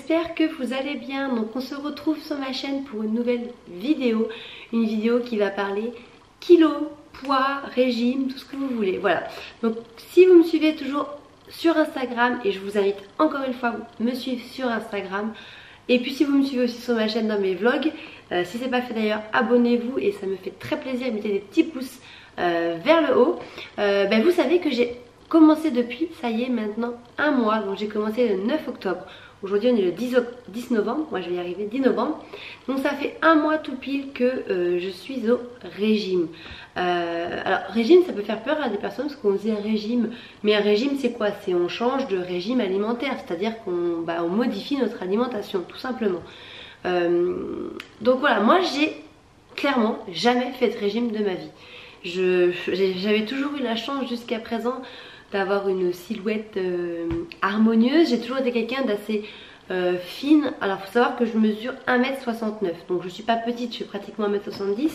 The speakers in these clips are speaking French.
j'espère que vous allez bien. Donc on se retrouve sur ma chaîne pour une nouvelle vidéo. Une vidéo qui va parler kilos, poids, régime, tout ce que vous voulez. Voilà. Donc si vous me suivez toujours sur Instagram, et je vous invite encore une fois à me suivre sur Instagram. Et puis si vous me suivez aussi sur ma chaîne dans mes vlogs, si ce n'est pas fait d'ailleurs, abonnez-vous et ça me fait très plaisir. Mettez des petits pouces vers le haut. Vous savez que j'ai commencé depuis, ça y est, maintenant un mois. Donc j'ai commencé le 9 octobre. Aujourd'hui on est le 10 novembre, moi je vais y arriver, 10 novembre. Donc ça fait un mois tout pile que je suis au régime. Alors régime, ça peut faire peur à des personnes parce qu'on dit un régime. Mais un régime c'est quoi? C'est on change de régime alimentaire, c'est-à-dire qu'on on modifie notre alimentation tout simplement. Donc voilà, moi j'ai clairement jamais fait de régime de ma vie. J'avais toujours eu la chance jusqu'à présent d'avoir une silhouette harmonieuse. J'ai toujours été quelqu'un d'assez fine. Alors il faut savoir que je mesure 1m69, donc je suis pas petite, je suis pratiquement 1m70.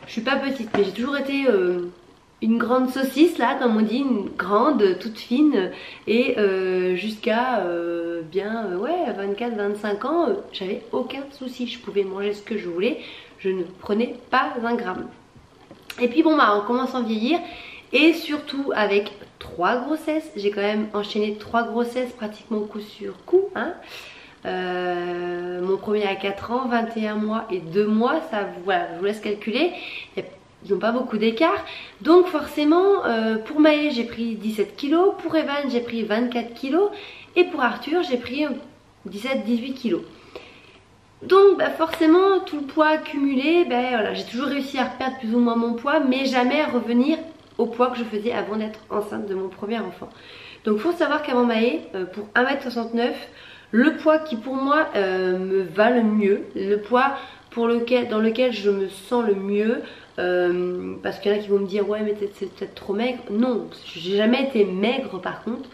Je suis pas petite, mais j'ai toujours été une grande saucisse là, comme on dit, une grande, toute fine. Et jusqu'à bien 24-25 ans, j'avais aucun souci. Je pouvais manger ce que je voulais, je ne prenais pas un gramme. Et puis bon on commence à vieillir. Et surtout avec 3 grossesses, j'ai quand même enchaîné 3 grossesses pratiquement coup sur coup. Mon premier à 4 ans, 21 mois et 2 mois, ça voilà, je vous laisse calculer. Ils n'ont pas beaucoup d'écart. Donc forcément, pour Maë j'ai pris 17 kg, pour Evan j'ai pris 24 kg et pour Arthur j'ai pris 17-18 kg. Donc forcément tout le poids accumulé, voilà, j'ai toujours réussi à reperdre plus ou moins mon poids, mais jamais à revenir au poids que je faisais avant d'être enceinte de mon premier enfant. Donc il faut savoir qu'avant Maë, pour 1m69, le poids qui pour moi me va le mieux, le poids dans lequel je me sens le mieux, parce qu'il y en a qui vont me dire ouais mais c'est peut-être trop maigre. Non, j'ai jamais été maigre par contre.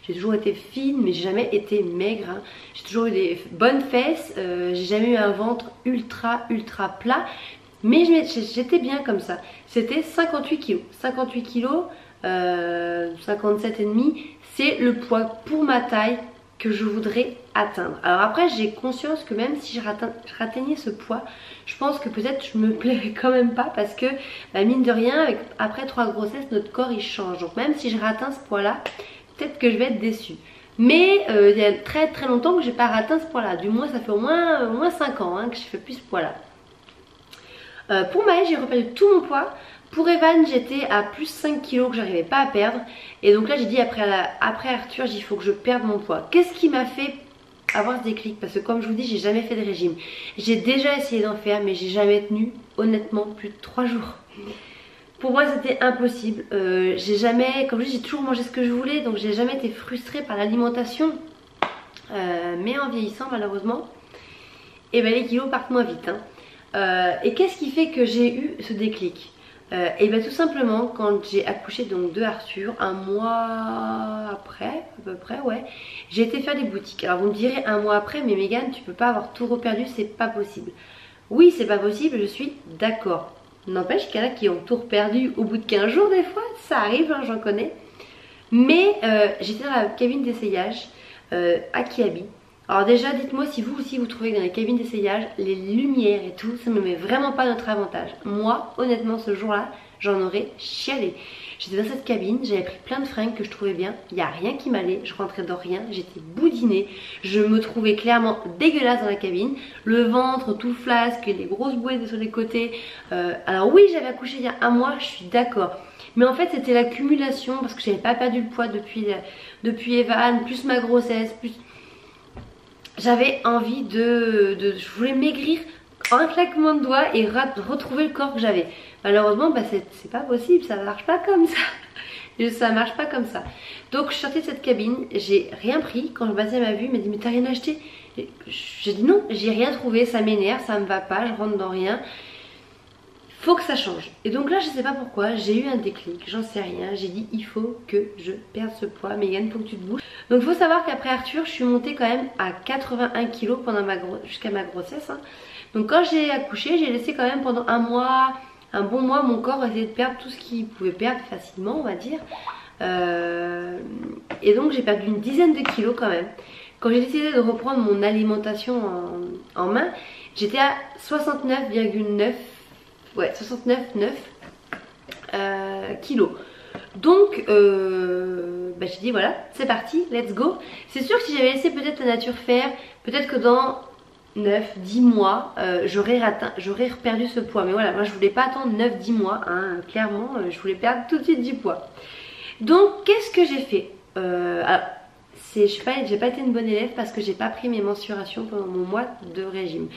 J'ai toujours été fine, mais j'ai jamais été maigre. J'ai toujours eu des bonnes fesses. J'ai jamais eu un ventre ultra plat. Mais j'étais bien comme ça. C'était 58 kg. 58 kg, 57,5. C'est le poids pour ma taille que je voudrais atteindre. Alors après, j'ai conscience que même si j'atteignais ce poids, je pense que peut-être je me plairais quand même pas parce que mine de rien, après 3 grossesses, notre corps il change. Donc même si je atteins ce poids-là, peut-être que je vais être déçue. Mais il y a très longtemps que j'ai pas atteint ce poids-là. Du moins, ça fait au moins 5 ans que je fais plus ce poids-là. Pour Maë, j'ai reperdu tout mon poids. Pour Evan, j'étais à plus 5 kg que j'arrivais pas à perdre. Et donc là, j'ai dit après Arthur, il faut que je perde mon poids. Qu'est-ce qui m'a fait avoir ce déclic? Parce que comme je vous dis, j'ai jamais fait de régime. J'ai déjà essayé d'en faire, mais j'ai jamais tenu, honnêtement, plus de 3 jours. Pour moi, c'était impossible. J'ai jamais, comme je dis, j'ai toujours mangé ce que je voulais. Donc j'ai jamais été frustrée par l'alimentation. Mais en vieillissant, malheureusement, les kilos partent moins vite. Et qu'est-ce qui fait que j'ai eu ce déclic? Tout simplement quand j'ai accouché donc de Arthur, un mois après à peu près, ouais, j'ai été faire des boutiques. Alors vous me direz un mois après, mais Megan, tu peux pas avoir tout reperdu, c'est pas possible. Oui, c'est pas possible, je suis d'accord. N'empêche qu'il y en a qui ont tout reperdu au bout de 15 jours des fois, ça arrive, j'en connais. Mais j'étais dans la cabine d'essayage à Kiabi. Alors déjà, dites-moi si vous aussi vous trouvez que dans les cabines d'essayage, les lumières et tout, ça ne me met vraiment pas notre avantage. Moi, honnêtement, ce jour-là, j'en aurais chialé. J'étais dans cette cabine, j'avais pris plein de fringues que je trouvais bien, il n'y a rien qui m'allait, je rentrais dans rien, j'étais boudinée, je me trouvais clairement dégueulasse dans la cabine, le ventre tout flasque, les grosses bouées sur les côtés. Alors oui, j'avais accouché il y a un mois, je suis d'accord. Mais en fait, c'était l'accumulation parce que j'avais pas perdu le poids depuis Evan, plus ma grossesse, plus... J'avais envie je voulais maigrir en un claquement de doigts et retrouver le corps que j'avais. Malheureusement, c'est pas possible, ça marche pas comme ça. Ça marche pas comme ça. Donc je sortais de cette cabine, j'ai rien pris. Quand je passais ma vue, il m'a dit mais t'as rien acheté? J'ai dit non, j'ai rien trouvé, ça m'énerve, ça me va pas, je rentre dans rien. Faut que ça change. Et donc là, je sais pas pourquoi, j'ai eu un déclic, j'en sais rien. J'ai dit il faut que je perde ce poids. Mégane, faut que tu te bouges. Donc il faut savoir qu'après Arthur, je suis montée quand même à 81 kg jusqu'à ma grossesse. Donc quand j'ai accouché, j'ai laissé quand même pendant un bon mois, mon corps essayer de perdre tout ce qu'il pouvait perdre facilement, on va dire. Et donc j'ai perdu une dizaine de kilos quand même. quand j'ai décidé de reprendre mon alimentation en main, j'étais à 69,9, ouais 69,9 kilos. Donc j'ai dit voilà, c'est parti, let's go. C'est sûr que si j'avais laissé peut-être la nature faire, peut-être que dans 9-10 mois j'aurais perdu ce poids. Mais voilà, moi je voulais pas attendre 9-10 mois, hein, clairement je voulais perdre tout de suite du poids. Donc qu'est-ce que j'ai fait? Alors, j'ai pas été une bonne élève parce que j'ai pas pris mes mensurations pendant mon mois de régime.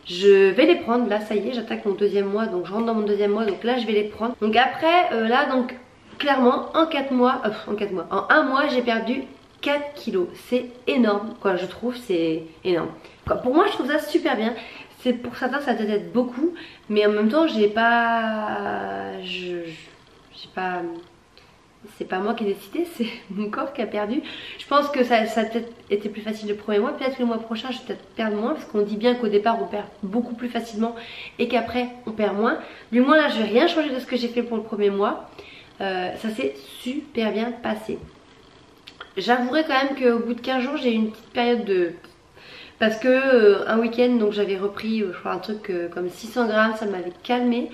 Je vais les prendre, là ça y est, j'attaque mon deuxième mois, donc je rentre dans mon deuxième mois, donc là je vais les prendre. Donc après, là donc clairement en 4 mois, en un mois j'ai perdu 4 kilos. C'est énorme, quoi, je trouve, c'est énorme. Quoi, pour moi je trouve ça super bien. C'est pour certains ça peut être beaucoup, mais en même temps j'ai pas... C'est pas moi qui ai décidé, c'est mon corps qui a perdu. Je pense que ça a peut-être été plus facile le premier mois. Peut-être que le mois prochain je vais peut-être perdre moins, parce qu'on dit bien qu'au départ on perd beaucoup plus facilement et qu'après on perd moins. Du moins là je vais rien changer de ce que j'ai fait pour le premier mois. Ça s'est super bien passé. J'avouerai quand même qu'au bout de 15 jours j'ai eu une petite période de... Parce que un week-end donc j'avais repris je crois un truc comme 600 grammes, ça m'avait calmé.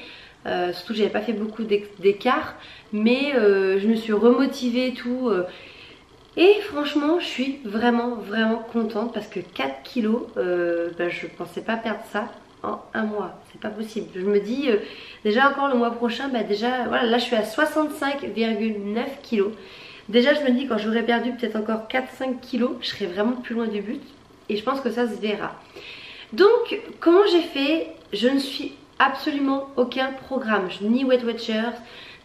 Surtout que j'avais pas fait beaucoup d'écart, mais je me suis remotivée et tout. Et franchement je suis vraiment contente parce que 4 kilos, je pensais pas perdre ça en un mois, c'est pas possible. Je me dis déjà encore le mois prochain, déjà voilà, là je suis à 65,9 kilos. Déjà je me dis quand j'aurais perdu peut-être encore 4-5 kilos, je serais vraiment plus loin du but et je pense que ça se verra. Donc comment j'ai fait? Je ne suis absolument aucun programme, ni Weight Watchers,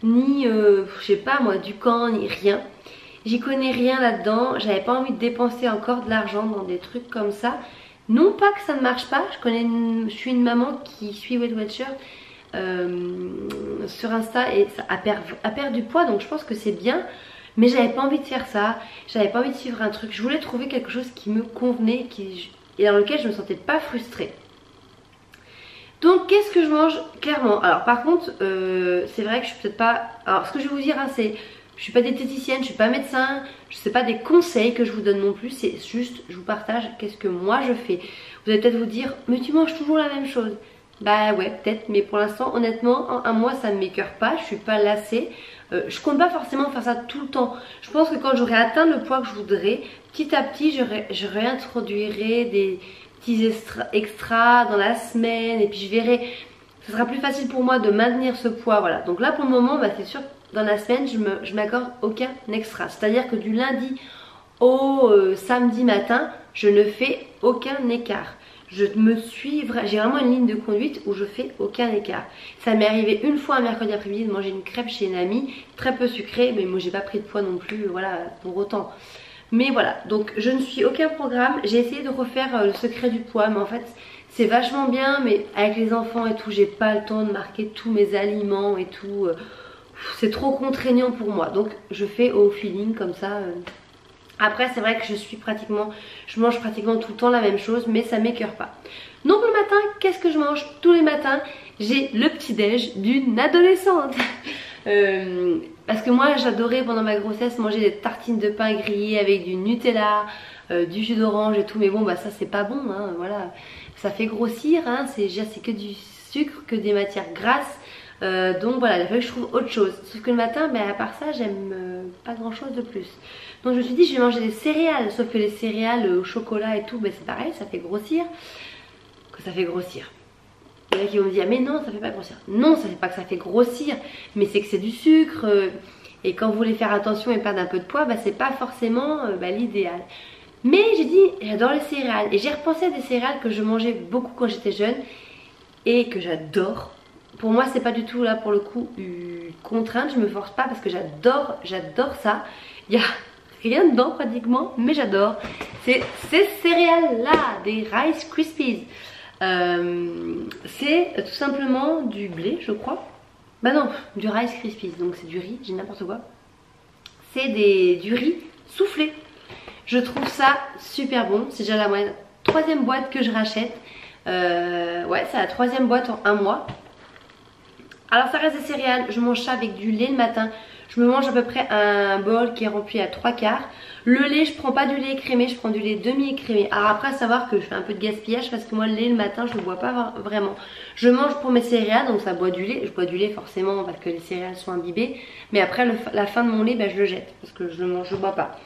ni je sais pas moi, du camp, ni rien. J'y connais rien là-dedans, j'avais pas envie de dépenser encore de l'argent dans des trucs comme ça. Non pas que ça ne marche pas, je suis une maman qui suit Weight Watchers sur Insta et ça a perdu du poids, donc je pense que c'est bien. Mais j'avais pas envie de faire ça, j'avais pas envie de suivre un truc, je voulais trouver quelque chose qui me convenait et dans lequel je me sentais pas frustrée. Donc qu'est-ce que je mange clairement? Alors par contre c'est vrai que je suis peut-être pas... Alors ce que je vais vous dire hein, c'est... Je suis pas diététicienne, je suis pas médecin, je sais pas des conseils que je vous donne non plus, c'est juste je vous partage qu'est-ce que moi je fais. Vous allez peut-être vous dire mais tu manges toujours la même chose. Bah ouais peut-être, mais pour l'instant honnêtement en un mois ça ne m'écœure pas, je suis pas lassée. Je compte pas forcément faire ça tout le temps. Je pense que quand j'aurai atteint le poids que je voudrais, petit à petit je réintroduirai des petits extras dans la semaine et puis je verrai, ce sera plus facile pour moi de maintenir ce poids. Voilà, donc là pour le moment c'est sûr dans la semaine je m'accorde aucun extra, c'est à dire que du lundi au samedi matin je ne fais aucun écart. J'ai vraiment une ligne de conduite où je fais aucun écart. Ça m'est arrivé une fois un mercredi après-midi de manger une crêpe chez une amie, très peu sucrée, mais moi j'ai pas pris de poids non plus, voilà, pour autant. Mais voilà, donc je ne suis aucun programme. J'ai essayé de refaire le secret du poids, mais en fait c'est vachement bien, mais avec les enfants et tout, j'ai pas le temps de marquer tous mes aliments et tout. C'est trop contraignant pour moi, donc je fais au feeling comme ça. Après c'est vrai que je mange pratiquement tout le temps la même chose, mais ça m'écœure pas. Donc le matin, qu'est-ce que je mange tous les matins? J'ai le petit déj d'une adolescente. Parce que moi j'adorais pendant ma grossesse manger des tartines de pain grillées avec du Nutella, du jus d'orange et tout, mais bon ça c'est pas bon hein, voilà, ça fait grossir hein, c'est que du sucre, que des matières grasses. Donc voilà, il a fallu que je trouve autre chose. Sauf que le matin, à part ça, j'aime pas grand chose de plus. Donc je me suis dit, je vais manger des céréales. Sauf que les céréales au chocolat et tout, c'est pareil, ça fait grossir. Que ça fait grossir. Il y en a qui vont me dire, mais non, ça fait pas grossir. Non, ça fait pas que ça fait grossir, mais c'est que c'est du sucre. Et quand vous voulez faire attention et perdre un peu de poids, c'est pas forcément l'idéal. Mais j'ai dit, j'adore les céréales. Et j'ai repensé à des céréales que je mangeais beaucoup quand j'étais jeune et que j'adore. Pour moi c'est pas du tout là pour le coup une contrainte, je me force pas parce que j'adore ça. Il y a rien dedans pratiquement, mais j'adore. C'est ces céréales là, des Rice Krispies. C'est tout simplement du blé je crois. Bah non, du Rice Krispies, donc c'est du riz, j'ai n'importe quoi. C'est du riz soufflé. Je trouve ça super bon, c'est déjà la troisième boîte que je rachète. Ouais, c'est la troisième boîte en un mois. Alors ça reste des céréales, je mange ça avec du lait le matin. Je me mange à peu près un bol qui est rempli à 3/4. Le lait, je prends pas du lait écrémé, je prends du lait demi-écrémé. Alors après, à savoir que je fais un peu de gaspillage parce que moi le lait le matin je ne bois pas vraiment. Je mange pour mes céréales, donc ça boit du lait. Je bois du lait forcément parce que les céréales sont imbibées. Mais après la fin de mon lait, je le jette parce que je ne bois pas.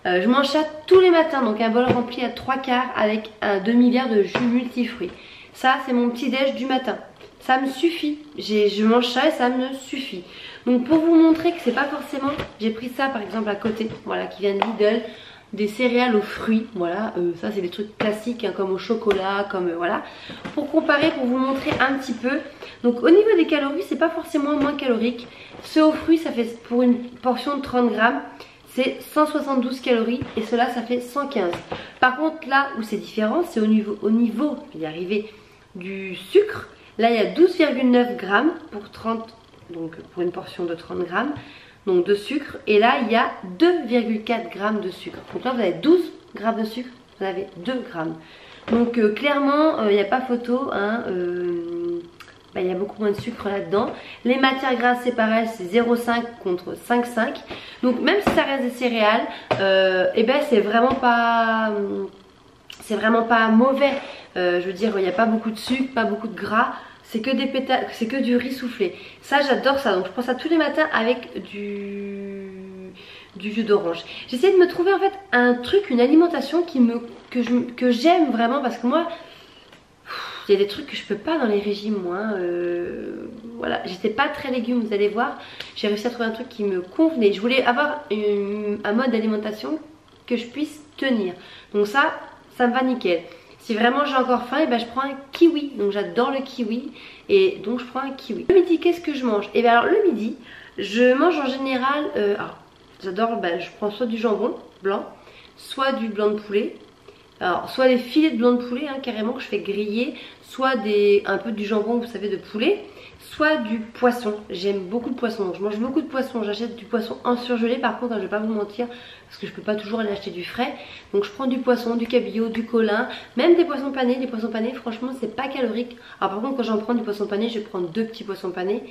Je mange ça tous les matins, donc un bol rempli à 3/4 avec un demi-verre de jus multifruits. Ça c'est mon petit déj du matin. Ça me suffit, je mange ça et ça me suffit. Donc pour vous montrer que c'est pas forcément, j'ai pris ça par exemple à côté, voilà, qui vient de Lidl, des céréales aux fruits, voilà, ça c'est des trucs classiques hein, comme au chocolat, comme voilà. Pour comparer, pour vous montrer un petit peu, donc au niveau des calories, c'est pas forcément moins calorique. Ce aux fruits, ça fait pour une portion de 30 grammes, c'est 172 calories et cela ça fait 115. Par contre là où c'est différent, c'est au niveau, je vais y arriver, du sucre. Là il y a 12,9 grammes pour 30, donc pour une portion de 30 grammes donc de sucre. Et là il y a 2,4 grammes de sucre. Donc là vous avez 12 grammes de sucre, vous avez 2 grammes. Donc clairement il n'y a pas photo. Hein, il y a beaucoup moins de sucre là-dedans. Les matières grasses c'est pareil, c'est 0,5 contre 5,5. Donc même si ça reste des céréales, et ben c'est vraiment pas mauvais. Je veux dire, il n'y a pas beaucoup de sucre, pas beaucoup de gras. C'est que des pétales, c'est que du riz soufflé. Ça, j'adore ça. Donc je prends ça tous les matins avec du jus d'orange. J'essaie de me trouver en fait un truc, une alimentation que j'aime vraiment parce que moi, il y a des trucs que je peux pas dans les régimes moi. Voilà, j'étais pas très légumes, vous allez voir. J'ai réussi à trouver un truc qui me convenait. Je voulais avoir un mode d'alimentation que je puisse tenir. Donc ça me va nickel. Si vraiment j'ai encore faim, et ben je prends un kiwi. Donc j'adore le kiwi et donc je prends un kiwi. Le midi, qu'est-ce que je mange? Et bien alors le midi, je mange en général, alors j'adore, je prends soit du jambon blanc, soit du blanc de poulet. Alors soit des filets de blanc de poulet hein, carrément que je fais griller, soit un peu du jambon vous savez de poulet, soit du poisson. J'aime beaucoup de poisson, donc je mange beaucoup de poisson. J'achète du poisson en surgelé par contre, hein, je vais pas vous mentir parce que je peux pas toujours aller acheter du frais. Donc je prends du poisson, du cabillaud, du colin, même des poissons panés. Les poissons panés franchement c'est pas calorique. Alors par contre quand j'en prends du poisson pané, je vais prendre 2 petits poissons panés.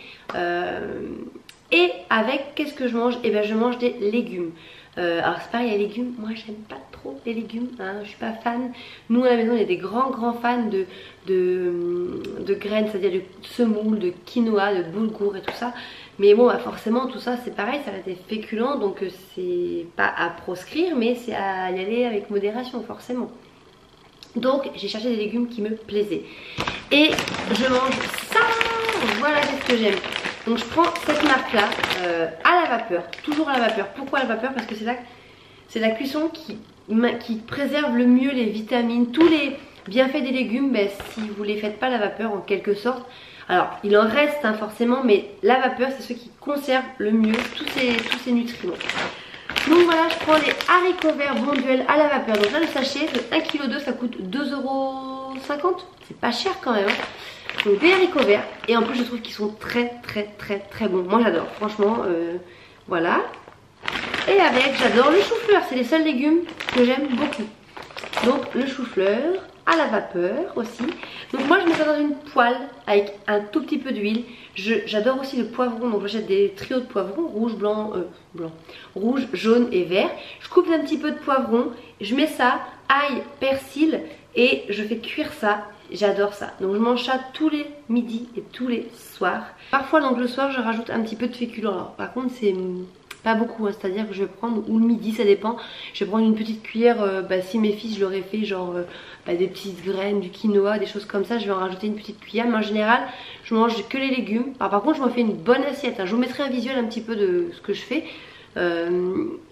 Et avec qu'est-ce que je mange? Et ben je mange des légumes. Alors c'est pareil, les légumes, moi j'aime pas trop les légumes, hein, je suis pas fan. Nous à la maison on est des grands fans de graines, c'est-à-dire de semoule, de quinoa, de boulgour et tout ça. Mais bon forcément tout ça c'est pareil, ça reste des féculents, donc c'est pas à proscrire mais c'est à y aller avec modération forcément. Donc j'ai cherché des légumes qui me plaisaient. Et je mange ça, voilà ce que j'aime. Donc je prends cette marque là à la vapeur, toujours à la vapeur. Pourquoi à la vapeur? Parce que c'est la cuisson qui préserve le mieux les vitamines, tous les bienfaits des légumes. Si vous les faites pas à la vapeur en quelque sorte, alors il en reste hein, forcément, mais la vapeur c'est ce qui conserve le mieux tous ces nutriments. Donc voilà, je prends les haricots verts Bonduelle à la vapeur. Donc là le sachet de 1,2 kg ça coûte 2,50 €. C'est pas cher quand même hein. Donc des haricots verts et en plus je trouve qu'ils sont très bons. Moi j'adore franchement voilà. Et avec j'adore le chou-fleur, c'est les seuls légumes que j'aime beaucoup. Donc le chou-fleur à la vapeur aussi. Donc moi je mets ça dans une poêle avec un tout petit peu d'huile. J'adore aussi le poivron, donc j'achète des trios de poivrons, rouge, rouge, jaune et vert. Je coupe un petit peu de poivron, je mets ça, ail, persil et je fais cuire ça. J'adore ça. Donc je mange ça tous les midis et tous les soirs. Parfois donc le soir je rajoute un petit peu de féculents. Alors par contre c'est pas beaucoup hein, c'est à dire que je vais prendre, ou le midi ça dépend, je vais prendre une petite cuillère, si mes fils je leur ai fait genre des petites graines, du quinoa, des choses comme ça, je vais en rajouter une petite cuillère. Mais en général je mange que les légumes. Alors par contre je me fais une bonne assiette hein. Je vous mettrai un visuel un petit peu de ce que je fais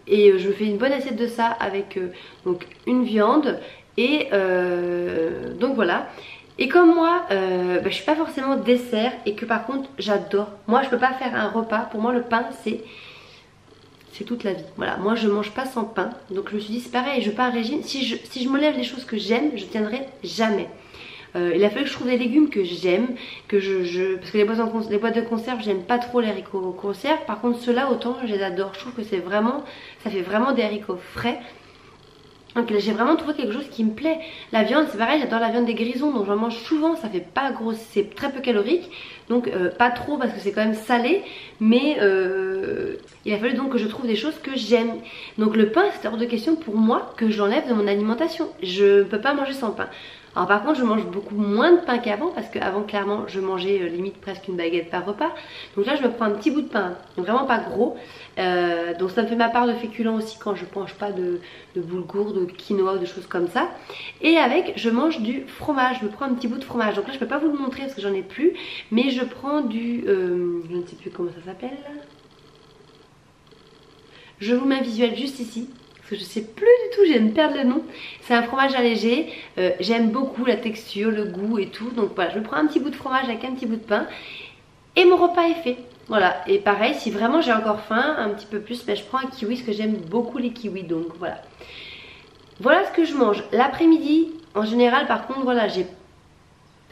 et je fais une bonne assiette de ça avec donc une viande. Et donc voilà. Et comme moi je suis pas forcément dessert et que par contre j'adore, moi je peux pas faire un repas, pour moi le pain c'est toute la vie. Voilà, moi je mange pas sans pain. Donc je me suis dit c'est pareil, je veux pas un régime. Si je me lève les choses que j'aime, je tiendrai jamais. Il a fallu que je trouve des légumes que j'aime, parce que les boîtes de conserve j'aime pas trop les haricots conserve. Par contre ceux-là autant je les adore. Je trouve que ça fait vraiment des haricots frais. Donc là j'ai vraiment trouvé quelque chose qui me plaît. La viande c'est pareil, j'adore la viande des grisons, donc j'en mange souvent, ça fait pas gros, c'est très peu calorique. Donc pas trop parce que c'est quand même salé, mais il a fallu donc que je trouve des choses que j'aime. Donc le pain c'est hors de question pour moi que je l'enlève de mon alimentation. Je ne peux pas manger sans pain. Alors par contre je mange beaucoup moins de pain qu'avant parce qu'avant clairement je mangeais limite presque une baguette par repas. Donc là je me prends un petit bout de pain, donc vraiment pas gros. Donc ça me fait ma part de féculents aussi quand je mange pas de boulgour, de quinoa ou de choses comme ça. Et avec je mange du fromage, je me prends un petit bout de fromage. Donc là je peux pas vous le montrer parce que j'en ai plus. Mais je prends du, je ne sais plus comment ça s'appelle. Je vous mets un visuel juste ici. Que je sais plus du tout, je viens de perdre le nom. C'est un fromage allégé, j'aime beaucoup la texture, le goût et tout. Donc voilà, je me prends un petit bout de fromage avec un petit bout de pain et mon repas est fait. Voilà, et pareil, si vraiment j'ai encore faim, un petit peu plus, ben, je prends un kiwi parce que j'aime beaucoup les kiwis. Donc voilà. Voilà ce que je mange. L'après-midi, en général, par contre, voilà, j'ai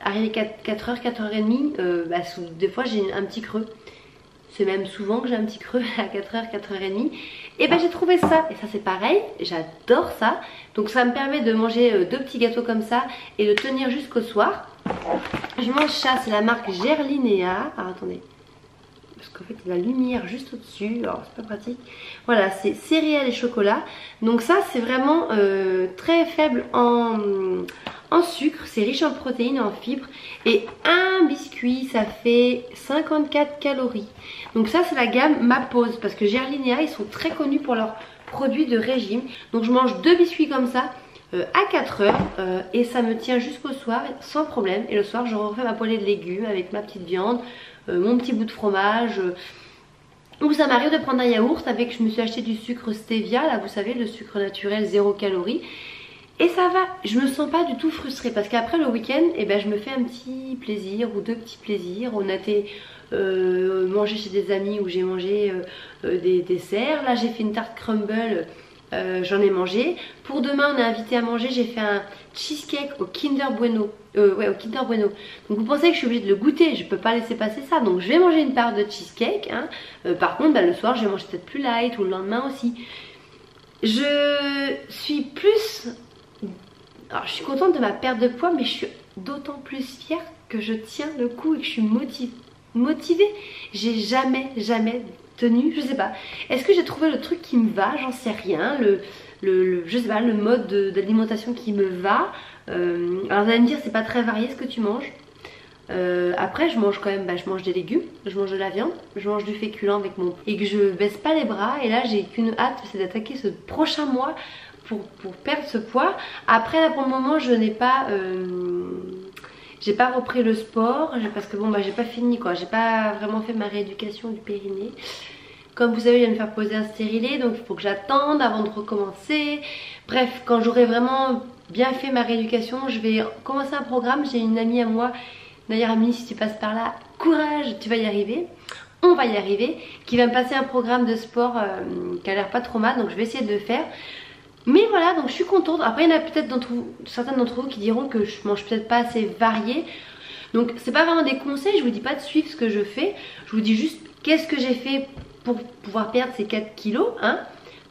arrivé 4h, 4h30, bah, des fois j'ai un petit creux. C'est même souvent que j'ai un petit creux à 4h, 4h30. Et ben j'ai trouvé ça. Et ça c'est pareil, j'adore ça. Donc ça me permet de manger 2 petits gâteaux comme ça et de tenir jusqu'au soir. Je mange ça, c'est la marque Gerlinea. Alors attendez. Parce qu'en fait il y a la lumière juste au-dessus. Alors c'est pas pratique. Voilà, c'est céréales et chocolat. Donc ça c'est vraiment très faible en sucre, c'est riche en protéines et en fibres. Et un biscuit ça fait 54 calories. Donc ça c'est la gamme Ma Pause. Parce que Gerlinea ils sont très connus pour leurs produits de régime. Donc je mange 2 biscuits comme ça à 4h et ça me tient jusqu'au soir sans problème. Et le soir je refais ma poêlée de légumes avec ma petite viande, mon petit bout de fromage. Ou ça m'arrive de prendre un yaourt avec, je me suis acheté du sucre stevia, là vous savez le sucre naturel 0 calories. Et ça va, je me sens pas du tout frustrée parce qu'après le week-end, eh ben, je me fais un petit plaisir ou 2 petits plaisirs. On a été manger chez des amis où j'ai mangé des desserts. Là j'ai fait une tarte crumble, j'en ai mangé. Pour demain on est invité à manger, j'ai fait un cheesecake au Kinder Bueno. Ouais, au Kinder Bueno. Donc vous pensez que je suis obligée de le goûter, je peux pas laisser passer ça. Donc je vais manger une part de cheesecake. Hein. Par contre bah, le soir je vais manger peut-être plus light ou le lendemain aussi. Je suis plus... Alors je suis contente de ma perte de poids, mais je suis d'autant plus fière que je tiens le coup et que je suis motivée. J'ai jamais tenu, je sais pas. Est-ce que j'ai trouvé le truc qui me va? J'en sais rien. Je sais pas, le mode d'alimentation qui me va. Alors vous allez me dire c'est pas très varié ce que tu manges. Après je mange quand même, bah, je mange des légumes, je mange de la viande, je mange du féculent avec mon... Et que je baisse pas les bras. Et là j'ai qu'une hâte, c'est d'attaquer ce prochain mois pour perdre ce poids. Après là pour le moment je n'ai pas... j'ai pas repris le sport parce que bon bah j'ai pas fini quoi, j'ai pas vraiment fait ma rééducation du périnée. Comme vous savez je viens de me faire poser un stérilet, donc il faut que j'attende avant de recommencer. Bref, quand j'aurai vraiment bien fait ma rééducation, je vais commencer un programme. J'ai une amie à moi, d'ailleurs Amélie si tu passes par là, courage, tu vas y arriver. On va y arriver, qui va me passer un programme de sport qui a l'air pas trop mal, donc je vais essayer de le faire. Mais voilà, donc je suis contente. Après il y en a peut-être certains d'entre vous qui diront que je mange peut-être pas assez varié. Donc c'est pas vraiment des conseils, je vous dis pas de suivre ce que je fais. Je vous dis juste qu'est-ce que j'ai fait pour pouvoir perdre ces 4 kilos. Hein.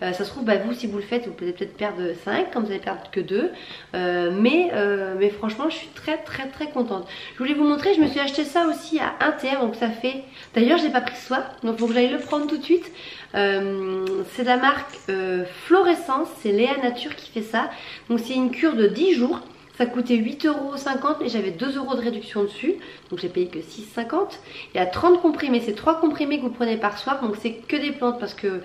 Ça se trouve, bah, vous si vous le faites, vous pouvez peut-être perdre 5 quand vous allez perdre que 2. Mais franchement je suis très contente. Je voulais vous montrer, je me suis acheté ça aussi à Inter. Donc ça fait... D'ailleurs j'ai pas pris ce soir, donc il faut que j'aille le prendre tout de suite. C'est de la marque Florescence, c'est Léa Nature qui fait ça. Donc c'est une cure de 10 jours. Ça coûtait 8,50 € et j'avais 2 € de réduction dessus. Donc j'ai payé que 6,50 €. Il y a 30 comprimés, c'est 3 comprimés que vous prenez par soir. Donc c'est que des plantes parce que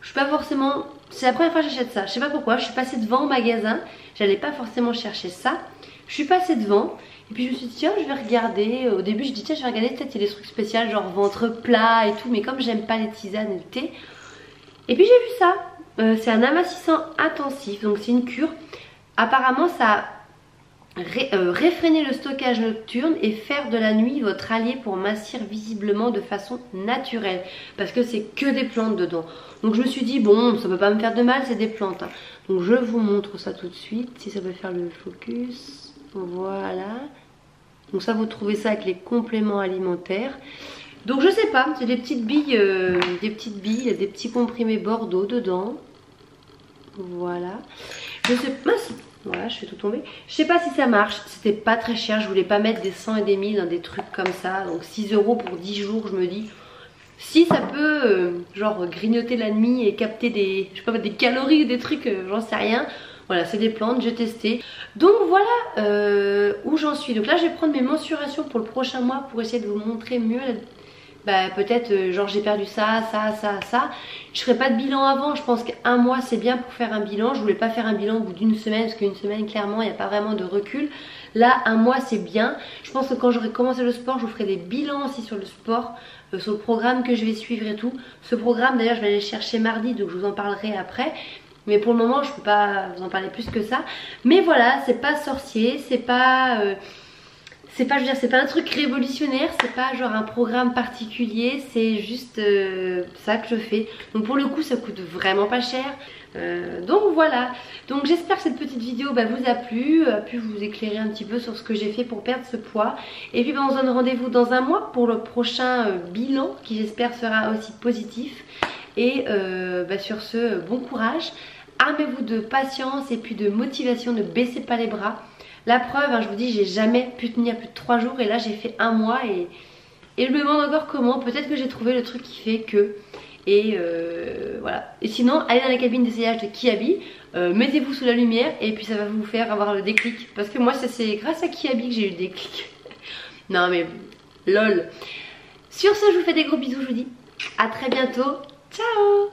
je suis pas forcément... C'est la première fois que j'achète ça. Je sais pas pourquoi, je suis passée devant au magasin. J'allais pas forcément chercher ça. Je suis passée devant. Et puis je me suis dit tiens je vais regarder. Au début je dis tiens je vais regarder, peut-être il y a des trucs spéciaux genre ventre plat et tout. Mais comme j'aime pas les tisanes et le thé. Et puis j'ai vu ça. C'est un amincissant intensif. Donc c'est une cure. Apparemment ça... réfréner le stockage nocturne et faire de la nuit votre allié pour mincir visiblement de façon naturelle parce que c'est que des plantes dedans. Donc je me suis dit bon ça peut pas me faire de mal, c'est des plantes. Hein. Donc je vous montre ça tout de suite si ça peut faire le focus. Voilà. Donc ça vous trouvez ça avec les compléments alimentaires. Donc je sais pas, c'est des petites billes, des petits comprimés Bordeaux dedans. Voilà. Je sais pas si... Voilà, je fais tout tomber. Je sais pas si ça marche. C'était pas très cher. Je voulais pas mettre des 100 et des 1000 dans des trucs comme ça. Donc 6 € pour 10 jours, je me dis... Si ça peut, genre, grignoter la nuit et capter des, je sais pas, des calories ou des trucs, j'en sais rien. Voilà, c'est des plantes, j'ai testé. Donc voilà où j'en suis. Donc là, je vais prendre mes mensurations pour le prochain mois pour essayer de vous montrer mieux. Bah, peut-être, genre, j'ai perdu ça. Je ferai pas de bilan avant. Je pense qu'un mois, c'est bien pour faire un bilan. Je voulais pas faire un bilan au bout d'une semaine parce qu'une semaine, clairement, il n'y a pas vraiment de recul. Là, un mois, c'est bien. Je pense que quand j'aurai commencé le sport, je vous ferai des bilans aussi sur le sport. Sur le programme que je vais suivre et tout. Ce programme d'ailleurs je vais aller le chercher mardi, donc je vous en parlerai après. Mais pour le moment je peux pas vous en parler plus que ça. Mais voilà, c'est pas sorcier, c'est pas je veux dire, c'est pas un truc révolutionnaire, c'est pas genre un programme particulier, c'est juste ça que je fais. Donc pour le coup ça coûte vraiment pas cher. Donc voilà, donc j'espère que cette petite vidéo vous a plu, a pu vous éclairer un petit peu sur ce que j'ai fait pour perdre ce poids. Et puis on se donne rendez-vous dans un mois pour le prochain bilan qui j'espère sera aussi positif. Et sur ce, bon courage, armez-vous de patience et puis de motivation, ne baissez pas les bras. La preuve, je vous dis, j'ai jamais pu tenir plus de 3 jours et là j'ai fait un mois et je me demande encore comment. Peut-être que j'ai trouvé le truc qui fait que... Et voilà. Et sinon, allez dans la cabine d'essayage de Kiabi, mettez-vous sous la lumière et puis ça va vous faire avoir le déclic. Parce que moi, c'est grâce à Kiabi que j'ai eu le déclic. Non mais, lol. Sur ce, je vous fais des gros bisous, je vous dis à très bientôt. Ciao.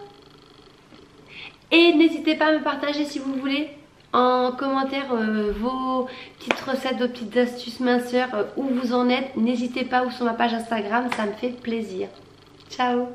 Et n'hésitez pas à me partager si vous voulez en commentaire vos petites recettes, vos petites astuces minceurs, où vous en êtes. N'hésitez pas, ou sur ma page Instagram, ça me fait plaisir. Ciao.